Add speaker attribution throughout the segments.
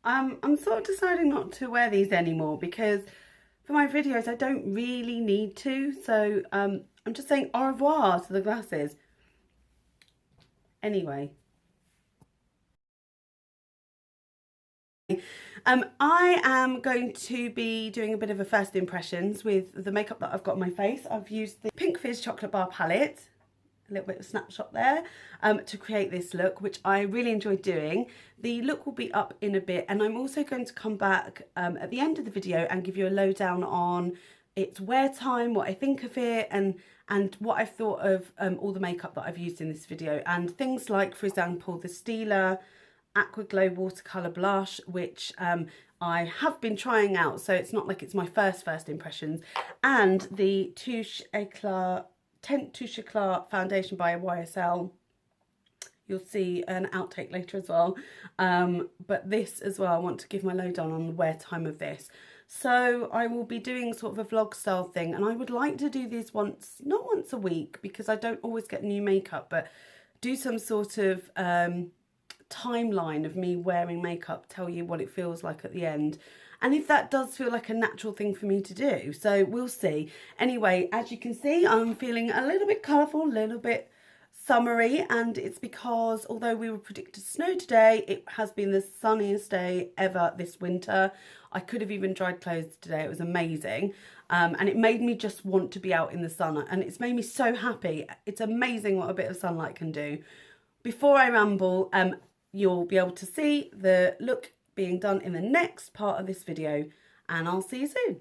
Speaker 1: I'm sort of deciding not to wear these anymore because for my videos I don't really need to. So I'm just saying au revoir to the glasses. Anyway. I am going to be doing a bit of a first impressions with the makeup that I've got on my face. I've used the Pink Fizz Chocolate Bar palette, a little bit of snapshot there, to create this look, which I really enjoyed doing. The look will be up in a bit, and I'm also going to come back at the end of the video and give you a lowdown on its wear time, what I think of it, and what I've thought of all the makeup that I've used in this video, and things like, for example, the Stila Aqua Glow watercolour blush, which I have been trying out, so it's not like it's my first impressions, and the Teint Touche Eclat foundation by YSL. You'll see an outtake later as well, but this as well, I want to give my lowdown on the wear time of this. So I will be doing sort of a vlog style thing, and I would like to do these not once a week, because I don't always get new makeup, but do some sort of timeline of me wearing makeup, tell you what it feels like at the end, and if that does feel like a natural thing for me to do. So we'll see. Anyway, as you can see, I'm feeling a little bit colourful, a little bit summery, and it's because although we were predicted snow today, it has been the sunniest day ever this winter. I could have even dried clothes today. It was amazing, and it made me just want to be out in the sun, and it's made me so happy. It's amazing what a bit of sunlight can do. Before I ramble, you'll be able to see the look being done in the next part of this video, and I'll see you soon.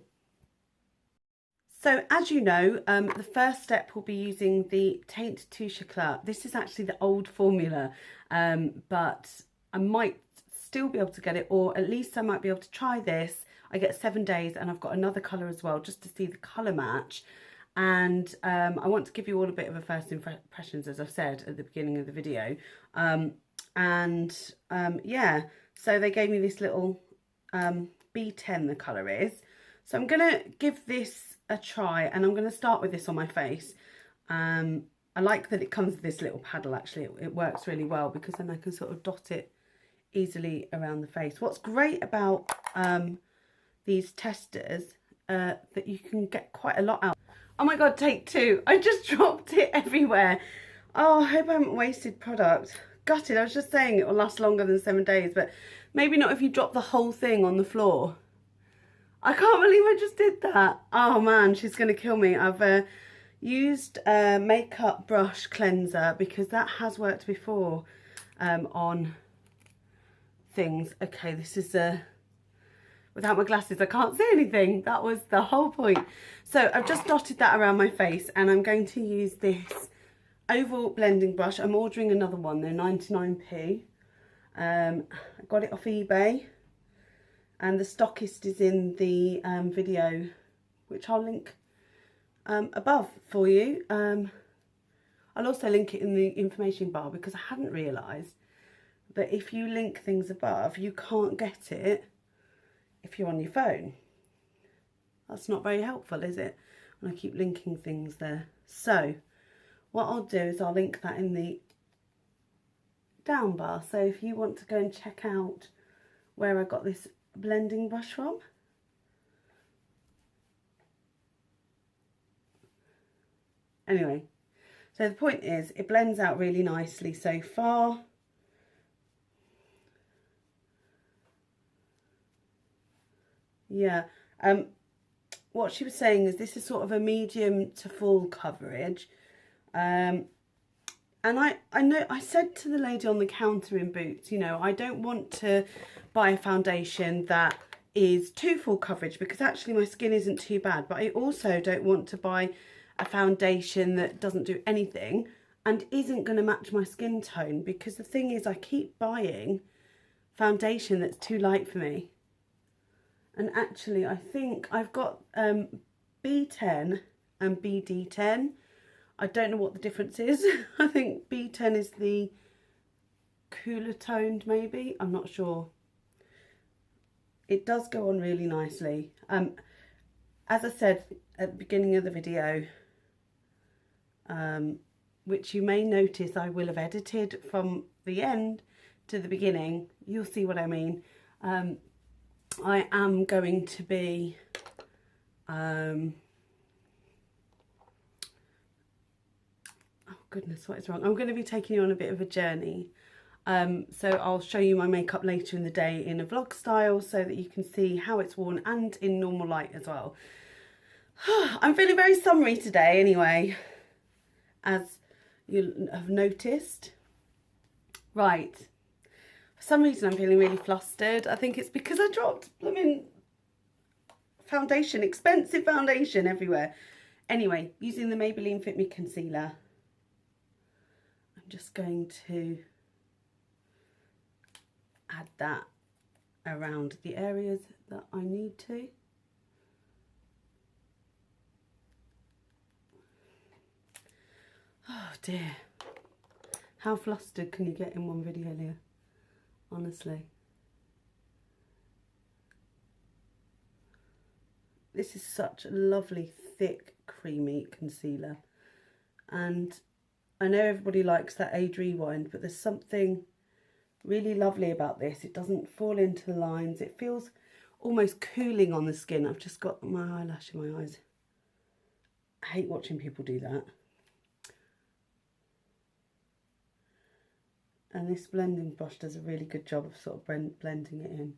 Speaker 1: So as you know, the first step will be using the Teint Touche Eclat. This is actually the old formula, but I might still be able to get it, or at least I might be able to try this. I get 7 days, and I've got another colour as well, just to see the colour match. And I want to give you all a bit of a first impressions, as I've said at the beginning of the video. Yeah, so they gave me this little B10, the colour is. So I'm going to give this a try, and I'm going to start with this on my face. I like that it comes with this little paddle, actually. It works really well, because then I can sort of dot it easily around the face. What's great about these testers, that you can get quite a lot out. Oh my god, take two. I just dropped it everywhere. Oh, I hope I haven't wasted product. Gutted. I was just saying it will last longer than 7 days, but maybe not if you drop the whole thing on the floor. I can't believe I just did that. Oh man, she's going to kill me. I've used a makeup brush cleanser, because that has worked before on things. Okay, this is without my glasses I can't see anything. That was the whole point. So I've just dotted that around my face, and I'm going to use this oval blending brush. I'm ordering another one, they're 99p. I got it off eBay, and the stockist is in the video, which I'll link above for you. I'll also link it in the information bar, because I hadn't realised that if you link things above, you can't get it if you're on your phone. That's not very helpful, is it? And I keep linking things there. So what I'll do is I'll link that in the down bar. So if you want to go and check out where I got this blending brush from. Anyway, so the point is, it blends out really nicely so far. Yeah, what she was saying is this is sort of a medium to full coverage. And I know I said to the lady on the counter in Boots, you know, I don't want to buy a foundation that is too full coverage, because actually my skin isn't too bad, but I also don't want to buy a foundation that doesn't do anything and isn't going to match my skin tone, because the thing is, I keep buying foundation that's too light for me. And actually I think I've got B10 and BD10. I don't know what the difference is. I think B10 is the cooler toned, maybe. I'm not sure. It does go on really nicely. As I said at the beginning of the video, which you may notice I will have edited from the end to the beginning. You'll see what I mean. I am going to be oh goodness, what is wrong? I'm going to be taking you on a bit of a journey. So I'll show you my makeup later in the day in a vlog style so that you can see how it's worn and in normal light as well. I'm feeling very summery today anyway, as you have noticed. Right, for some reason I'm feeling really flustered. I think it's because I dropped blooming foundation, expensive foundation everywhere. Anyway, using the Maybelline Fit Me concealer, I'm just going to add that around the areas that I need to. Oh dear, how flustered can you get in one video, Leah? Honestly. This is such a lovely, thick, creamy concealer. And I know everybody likes that Age Rewind, but there's something really lovely about this. It doesn't fall into the lines. It feels almost cooling on the skin. I've just got my eyelash in my eyes. I hate watching people do that. And this blending brush does a really good job of sort of blending it in.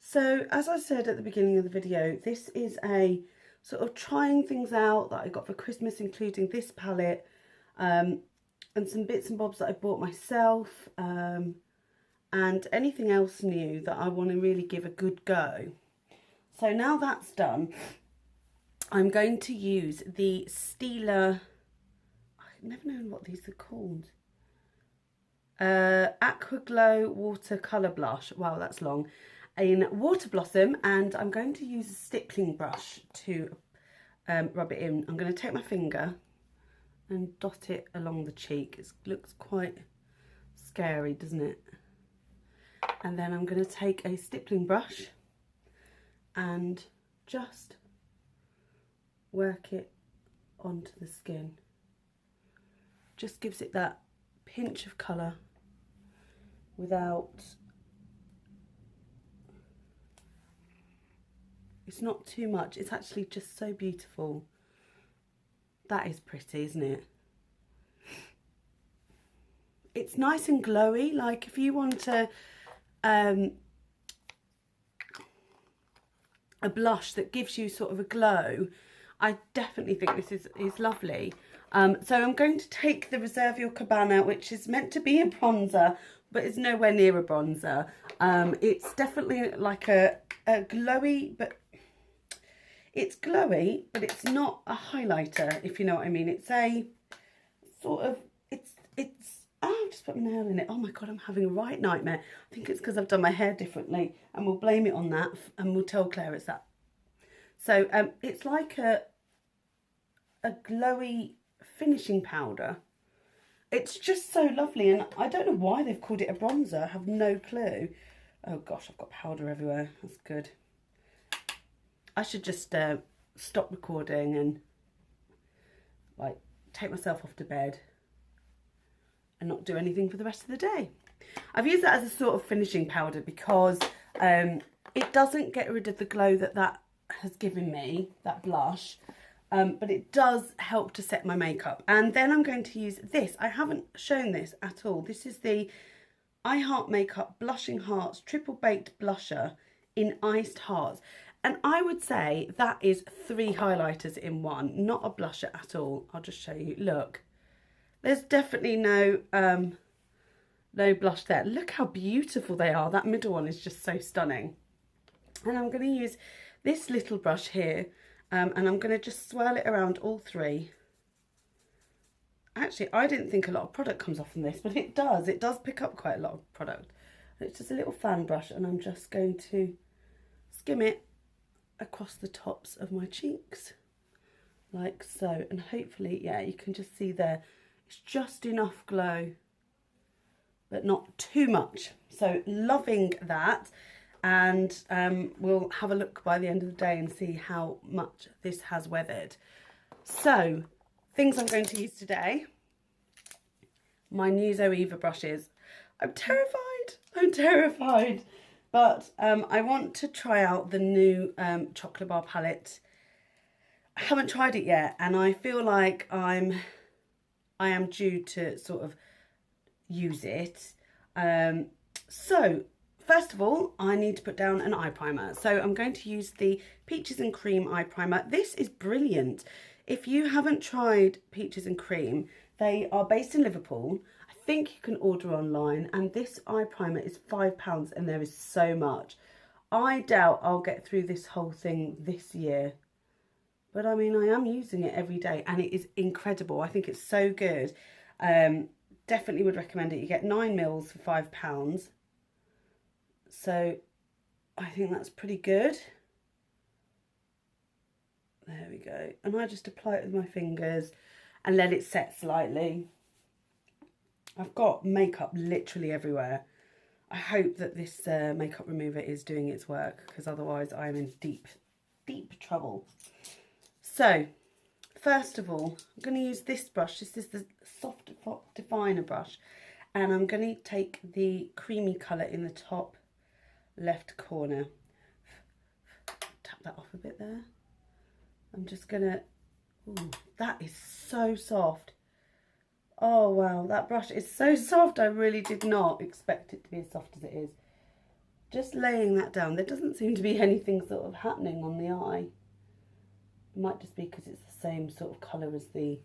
Speaker 1: So, as I said at the beginning of the video, this is a sort of trying things out that I got for Christmas, including this palette, and some bits and bobs that I bought myself, and anything else new that I want to really give a good go. So now that's done, I'm going to use the Stila, I've never known what these are called, Aqua Glow Watercolour Blush, wow that's long, in Water Blossom, and I'm going to use a stippling brush to rub it in. I'm going to take my finger and dot it along the cheek. It looks quite scary, doesn't it? And then I'm going to take a stippling brush and just work it onto the skin. Just gives it that pinch of colour without... It's not too much. It's actually just so beautiful. That is pretty, isn't it? It's nice and glowy. Like if you want a blush that gives you sort of a glow, I definitely think this is lovely. So I'm going to take the Reserve Your Cabana, which is meant to be a bronzer, but it's nowhere near a bronzer. It's definitely like a glowy, but it's glowy, but it's not a highlighter, if you know what I mean. It's a sort of, I've just put my nail in it. Oh my God, I'm having a right nightmare. I think it's because I've done my hair differently, and we'll blame it on that, and we'll tell Claire it's that. So it's like a glowy finishing powder. It's just so lovely, and I don't know why they've called it a bronzer. I have no clue. Oh gosh, I've got powder everywhere. That's good. I should just stop recording and like take myself off to bed and not do anything for the rest of the day. I've used that as a sort of finishing powder because it doesn't get rid of the glow that has given me, that blush, but it does help to set my makeup. And then I'm going to use this. I haven't shown this at all. This is the I Heart Makeup Blushing Hearts Triple Baked Blusher in Iced Hearts. And I would say that is 3 highlighters in one, not a blusher at all. I'll just show you. Look, there's definitely no blush there. Look how beautiful they are. That middle one is just so stunning. And I'm going to use this little brush here, and I'm going to just swirl it around all 3. Actually, I didn't think a lot of product comes off from this, but it does. It does pick up quite a lot of product. It's just a little fan brush, and I'm just going to skim it across the tops of my cheeks like so, and hopefully, yeah, you can just see there it's just enough glow but not too much. So loving that, and we'll have a look by the end of the day and see how much this has weathered. So things I'm going to use today: my new Zoeva brushes. I'm terrified. I'm terrified. But I want to try out the new chocolate bar palette. I haven't tried it yet, and I feel like I am due to sort of use it. So first of all, I need to put down an eye primer. So I'm going to use the Peaches and Cream eye primer. This is brilliant. If you haven't tried Peaches and Cream, they are based in Liverpool. I think you can order online, and this eye primer is £5 and there is so much. I doubt I'll get through this whole thing this year. But I mean, I am using it every day and it is incredible. I think it's so good. Definitely would recommend it. You get 9 mils for £5. So I think that's pretty good. There we go. And I just apply it with my fingers and let it set slightly. I've got makeup literally everywhere. I hope that this makeup remover is doing its work, because otherwise I am in deep, deep trouble. So, first of all, I'm going to use this brush. This is the Soft Definer brush. And I'm going to take the creamy colour in the top left corner. Tap that off a bit there. I'm just going to... Ooh, that is so soft. Oh, wow, that brush is so soft. I really did not expect it to be as soft as it is. Just laying that down. There doesn't seem to be anything sort of happening on the eye. It might just be because it's the same sort of colour as the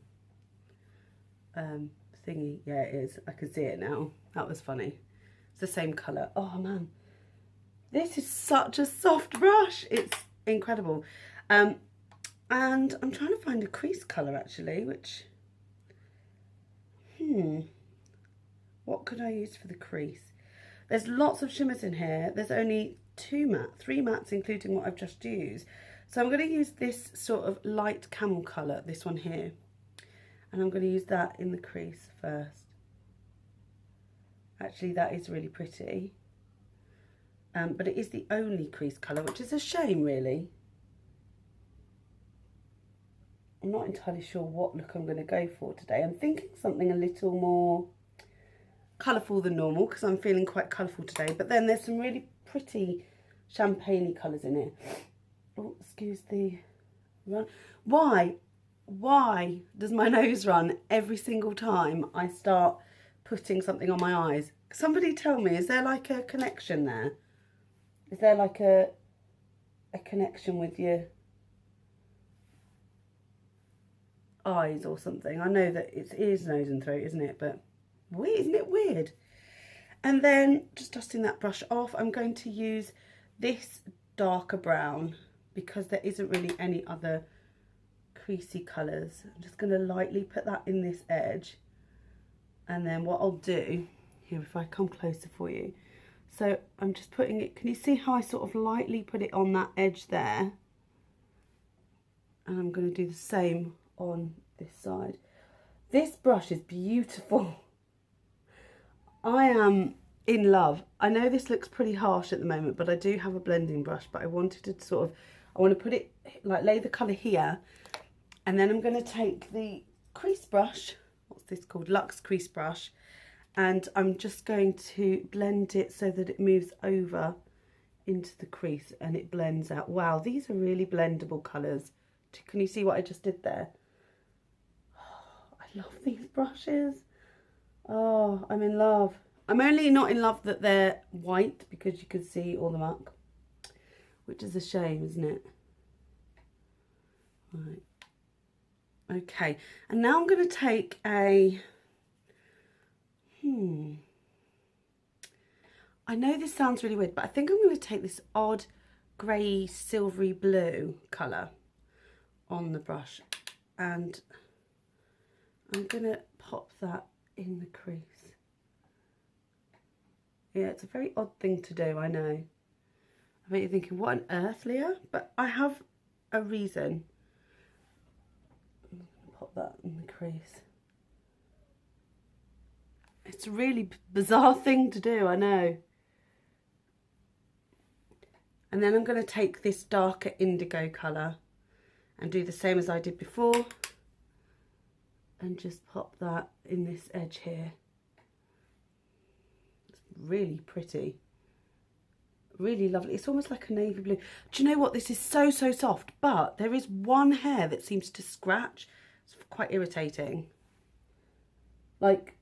Speaker 1: thingy. Yeah, it is. I can see it now. That was funny. It's the same colour. Oh, man. This is such a soft brush. It's incredible. And I'm trying to find a crease colour, actually, which... What could I use for the crease? There's lots of shimmers in here. There's only 3 mattes, including what I've just used. So I'm going to use this sort of light camel colour, this one here. And I'm going to use that in the crease first. Actually, that is really pretty. But it is the only crease colour, which is a shame, really. I'm not entirely sure what look I'm going to go for today. I'm thinking something a little more colourful than normal, because I'm feeling quite colourful today. But then there's some really pretty champagne-y colours in it. Oh, excuse the run. Why does my nose run every single time I start putting something on my eyes? Somebody tell me, is there like a connection there? Is there like a connection with your eyes or something? I know that it's ears, nose and throat, isn't it? But weird, isn't it weird? And then just dusting that brush off, I'm going to use this darker brown because there isn't really any other creasy colours. I'm just going to lightly put that in this edge. And then what I'll do, here if I come closer for you. So I'm just putting it, can you see how I sort of lightly put it on that edge there? And I'm going to do the same on this side. This brush is beautiful. I am in love. I know this looks pretty harsh at the moment, but I do have a blending brush, but I wanted to sort of, I want to put it, like lay the colour here, and then I'm going to take the crease brush, what's this called, Luxe crease brush, and I'm just going to blend it so that it moves over into the crease and it blends out. Wow, these are really blendable colours. Can you see what I just did there? Oh, I love these brushes. Oh, I'm in love. I'm only not in love that they're white because you can see all the muck, which is a shame, isn't it? Right. Okay, and now I'm going to take a, I know this sounds really weird, but I think I'm going to take this odd grey silvery blue colour on the brush, and I'm going to pop that in the crease. Yeah, it's a very odd thing to do, I know. I bet you're thinking, what on earth, Leah? But I have a reason. I'm going to pop that in the crease. It's a really bizarre thing to do, I know. And then I'm going to take this darker indigo colour and do the same as I did before. And just pop that in this edge here. really pretty. Really lovely. It's almost like a navy blue. Do you know what? This is so, so soft, but there is one hair that seems to scratch. It's quite irritating. Like,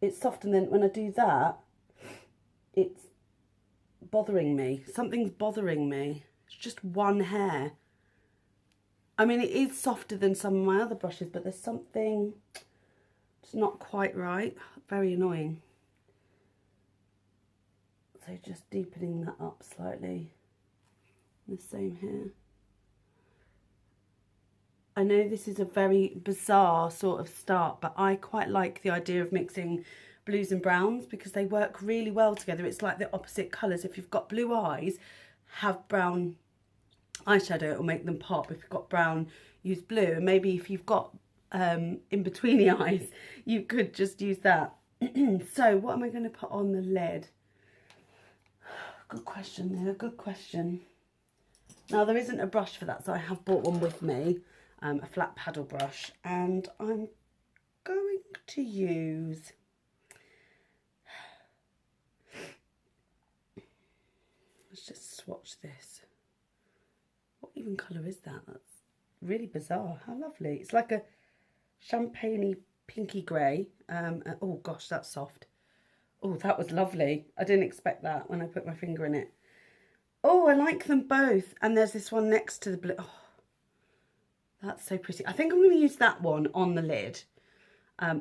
Speaker 1: it's soft, and then when I do that, it's bothering me. Something's bothering me. It's just one hair. I mean, it is softer than some of my other brushes, but there's something it's not quite right. Very annoying. So just deepening that up slightly. The same here. I know this is a very bizarre sort of start, but I quite like the idea of mixing blues and browns because they work really well together. It's like the opposite colours. If you've got blue eyes, have brown eyeshadow, it will make them pop. If you've got brown, use blue. And maybe if you've got in-betweeny eyes, you could just use that. So what am I going to put on the lid? Good question there, good question. Now there isn't a brush for that, so I have bought one with me. A flat paddle brush, and I'm going to use let's just swatch this. What even colour is that? That's really bizarre. How lovely. It's like a champagne-y pinky grey. Oh gosh, that's soft. Oh, that was lovely. I didn't expect that when I put my finger in it. Oh, I like them both. And there's this one next to the blue. Oh, that's so pretty. I think I'm going to use that one on the lid,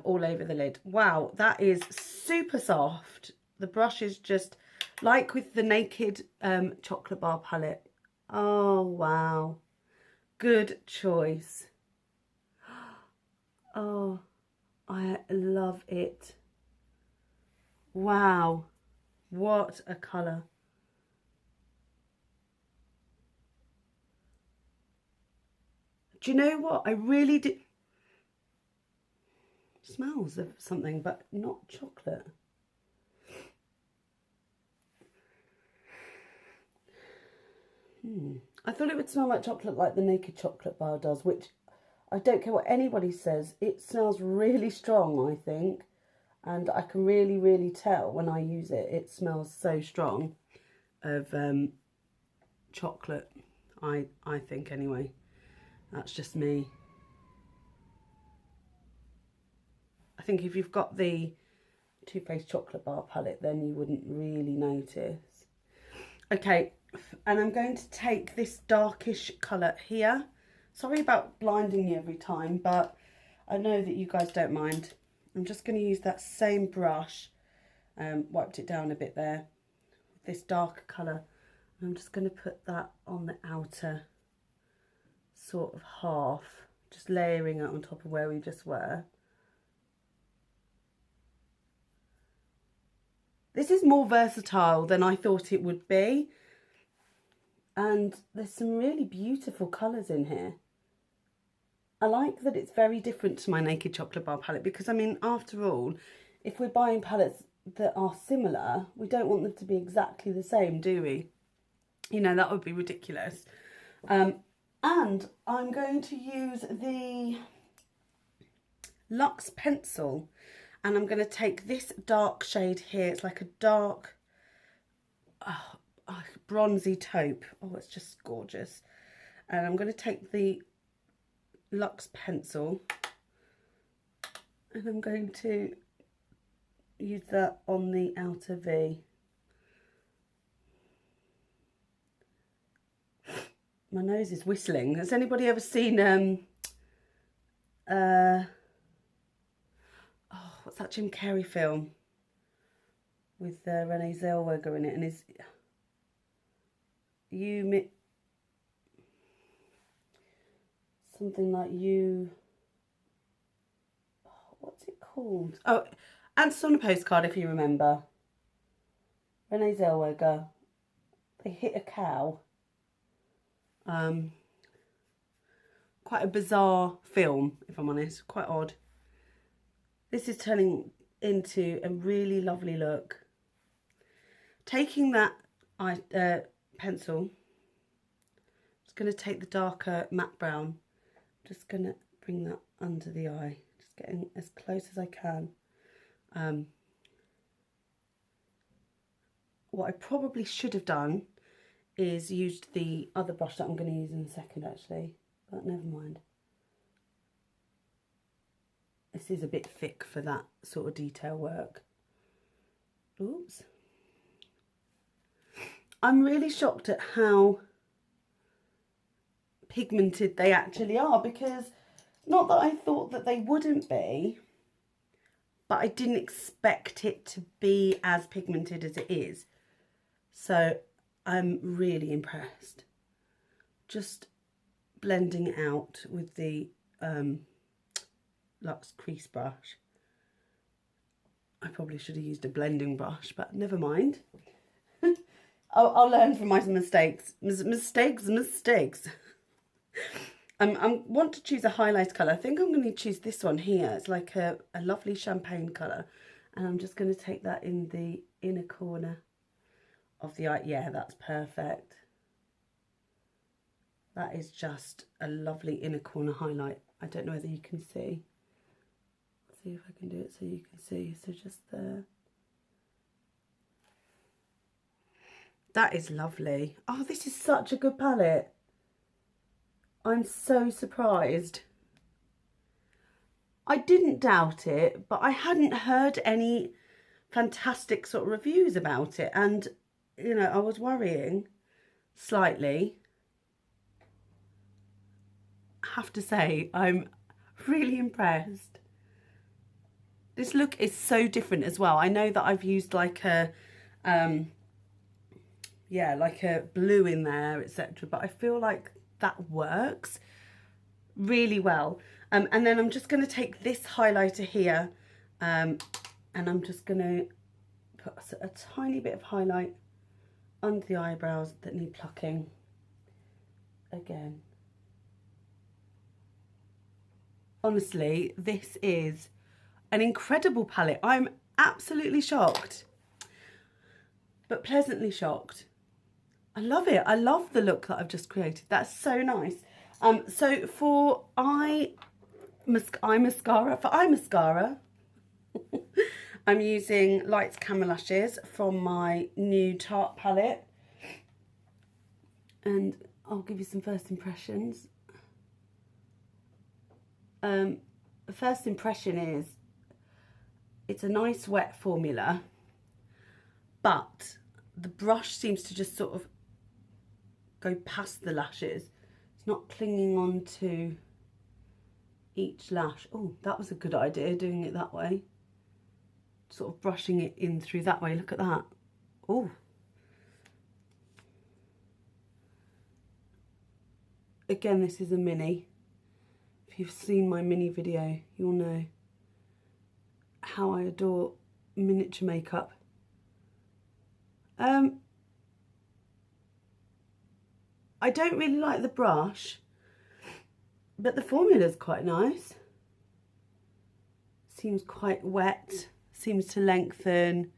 Speaker 1: all over the lid. Wow, that is super soft. The brush is just like with the Naked chocolate bar palette. Oh, wow. Good choice. Oh, I love it. Wow, what a colour. Do you know what? I really do. Smells of something, but not chocolate. I thought it would smell like chocolate, like the Naked chocolate bar does, which I don't care what anybody says. It smells really strong, I think. And I can really, really tell when I use it. It smells so strong of chocolate, I think anyway. That's just me. I think if you've got the Too Faced chocolate bar palette, then you wouldn't really notice. Okay, and I'm going to take this darkish colour here. Sorry about blinding you every time, but I know that you guys don't mind. I'm just going to use that same brush, wiped it down a bit there, with this darker colour. I'm just going to put that on the outer sort of half, just layering it on top of where we just were. This is more versatile than I thought it would be, and there's some really beautiful colours in here. I like that it's very different to my Naked chocolate bar palette because, I mean, after all, if we're buying palettes that are similar, we don't want them to be exactly the same, do we? You know, that would be ridiculous. And I'm going to use the Luxe pencil, and I'm going to take this dark shade here. It's like a dark bronzy taupe. Oh, it's just gorgeous. And I'm going to take the Luxe pencil, and I'm going to use that on the outer V. My nose is whistling. Has anybody ever seen oh, what's that Jim Carrey film with Renee Zellweger in it, and is something like you, oh, what's it called? Oh, Answer on a Postcard, if you remember. Renee Zellweger. They hit a cow. Quite a bizarre film, if I'm honest. Quite odd. This is turning into a really lovely look. Taking that pencil, just going to take the darker matte brown. Just going to bring that under the eye. Just getting as close as I can. what I probably should have done is used the other brush that I'm going to use in a second actually, but never mind. This is a bit thick for that sort of detail work. Oops. I'm really shocked at how pigmented they actually are, because not that I thought that they wouldn't be, but I didn't expect it to be as pigmented as it is. So I'm really impressed. Just blending it out with the Luxe crease brush. I probably should have used a blending brush, but never mind. I'll learn from my mistakes. Mistakes. I want to choose a highlight colour. I think I'm going to choose this one here. It's like a lovely champagne colour. And I'm just going to take that in the inner corner of the eye. Yeah, that's perfect. That is just a lovely inner corner highlight. I don't know whether you can see. Let's see if I can do it so you can see. So just there. That is lovely. Oh, this is such a good palette. I'm so surprised. I didn't doubt it, but I hadn't heard any fantastic sort of reviews about it. And, you know, I was worrying slightly. I have to say, I'm really impressed. This look is so different as well. I know that I've used like a, yeah, like a blue in there, etc. But I feel like that works really well. And then I'm just going to take this highlighter here and I'm just going to put a tiny bit of highlight under the eyebrows that need plucking again. Honestly, this is an incredible palette. I'm absolutely shocked, but pleasantly shocked. I love it. I love the look that I've just created. That's so nice. So for eye mascara, I'm using Lights Camera Lashes from my new Tarte palette. And I'll give you some first impressions. The first impression is it's a nice wet formula, but the brush seems to just sort of go past the lashes. It's not clinging on to each lash. Oh, that was a good idea, doing it that way. Sort of brushing it in through that way. Look at that. Oh. Again, this is a mini. If you've seen my mini video, you'll know how I adore miniature makeup. I don't really like the brush, but the formula's quite nice. Seems quite wet, seems to lengthen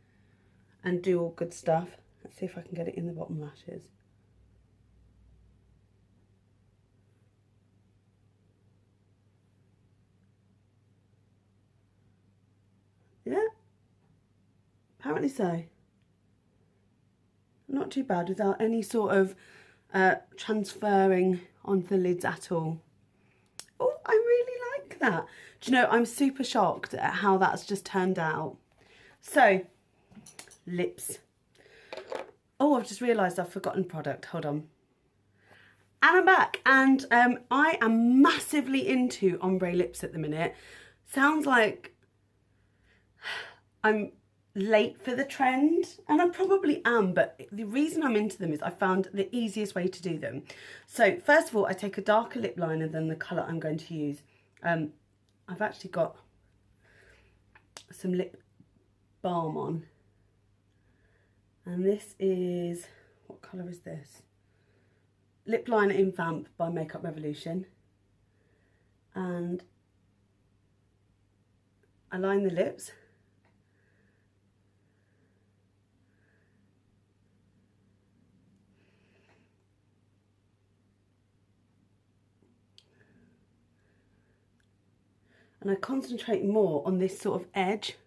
Speaker 1: and do all good stuff. Let's see if I can get it in the bottom lashes. Yeah, apparently so. Not too bad without any sort of transferring onto the lids at all. Oh, I really like that. Do you know, I'm super shocked at how that's just turned out. So, lips. Oh, I've just realised I've forgotten product. Hold on. And I'm back. And I am massively into ombre lips at the minute. Sounds like I'm late for the trend, and I probably am, but the reason I'm into them is I found the easiest way to do them. So first of all, I take a darker lip liner than the colour I'm going to use. I've actually got some lip balm on, and this is, what colour is this? Lip liner in Vamp by Makeup Revolution, and I line the lips. And I concentrate more on this sort of edge.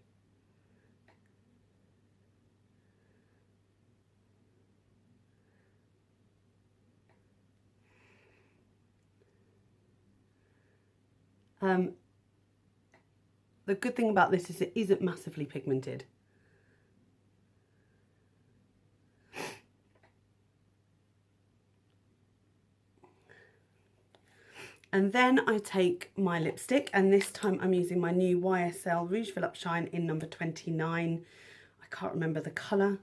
Speaker 1: The good thing about this is it isn't massively pigmented. And then I take my lipstick, and this time I'm using my new YSL Rouge Fill Up Shine in number 29. I can't remember the colour.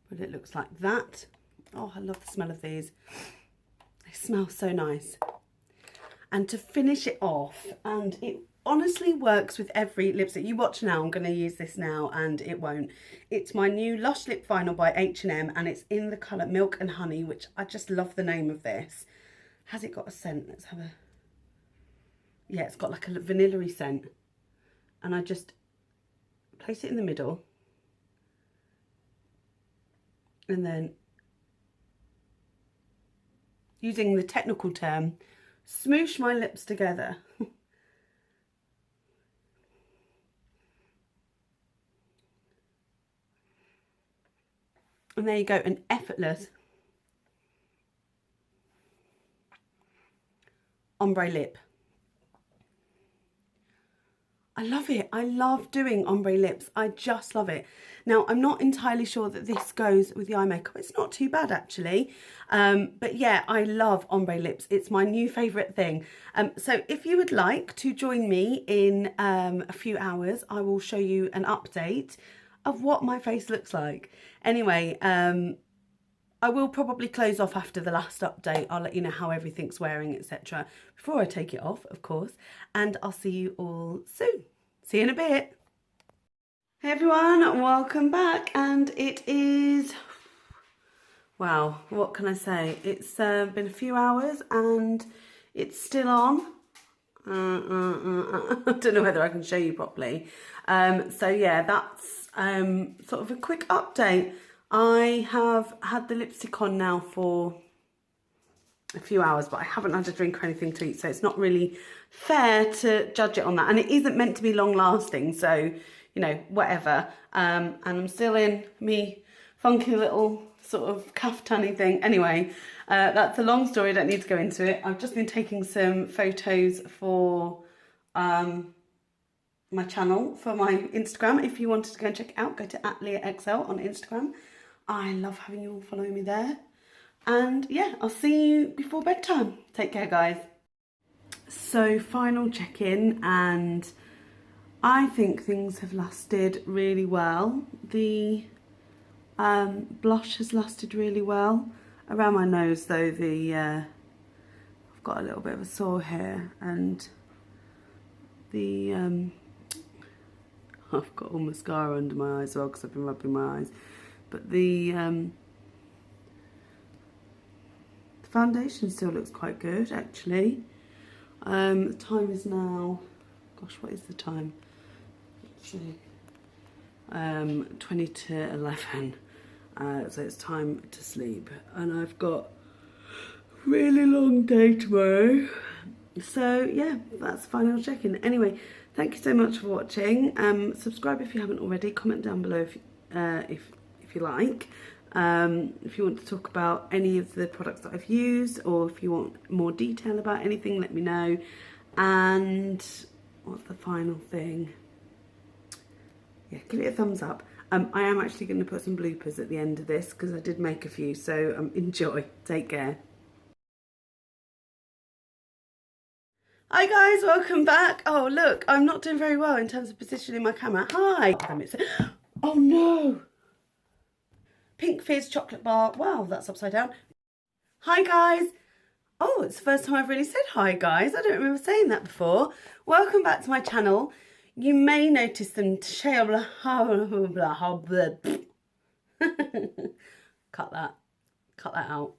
Speaker 1: But it looks like that. Oh, I love the smell of these. They smell so nice. And to finish it off, and it honestly works with every lipstick. You watch now, I'm going to use this now and it won't. It's my new Lush Lip Vinyl by H&M, and it's in the colour Milk and Honey, which I just love the name of this. Has it got a scent? Let's have a... Yeah, it's got like a vanilla-y scent. And I just place it in the middle. And then, using the technical term, smoosh my lips together. And there you go, an effortless ombre lip. I love it. I love doing ombre lips. I just love it. Now, I'm not entirely sure that this goes with the eye makeup. It's not too bad, actually. But yeah, I love ombre lips. It's my new favourite thing. So if you would like to join me in a few hours, I will show you an update of what my face looks like. Anyway, I will probably close off after the last update. I'll let you know how everything's wearing, etc. before I take it off, of course. And I'll see you all soon. See you in a bit. Hey everyone, welcome back. And it is, wow, what can I say? It's been a few hours and it's still on. I don't know whether I can show you properly. So yeah, that's sort of a quick update. I have had the lipstick on now for a few hours, but I haven't had a drink or anything to eat, so it's not really fair to judge it on that. And it isn't meant to be long lasting, so, you know, whatever. And I'm still in me funky little sort of kaftani thing. Anyway, that's a long story, I don't need to go into it. I've just been taking some photos for my channel, for my Instagram. If you wanted to go and check it out, go to @LeahXL on Instagram. I love having you all following me there. And yeah, I'll see you before bedtime. Take care, guys. So final check-in, and I think things have lasted really well. The blush has lasted really well. Around my nose though, I've got a little bit of a sore here, and the I've got all mascara under my eyes as well because I've been rubbing my eyes. But the foundation still looks quite good, actually. The time is now, gosh, what is the time? Actually, 20 to 11. So it's time to sleep. And I've got a really long day tomorrow. So yeah, that's final check-in. Anyway, thank you so much for watching. Subscribe if you haven't already. Comment down below if you like. If you want to talk about any of the products that I've used, or if you want more detail about anything, let me know. And what's the final thing? Yeah, give it a thumbs up. I am actually going to put some bloopers at the end of this because I did make a few, so enjoy. Take care. Hi guys, welcome back. Oh look, I'm not doing very well in terms of positioning my camera. Hi. Oh no. Pink Fizz chocolate bar. Wow, that's upside down. Hi guys. Oh, it's the first time I've really said hi guys. I don't remember saying that before. Welcome back to my channel. You may notice some cut that out.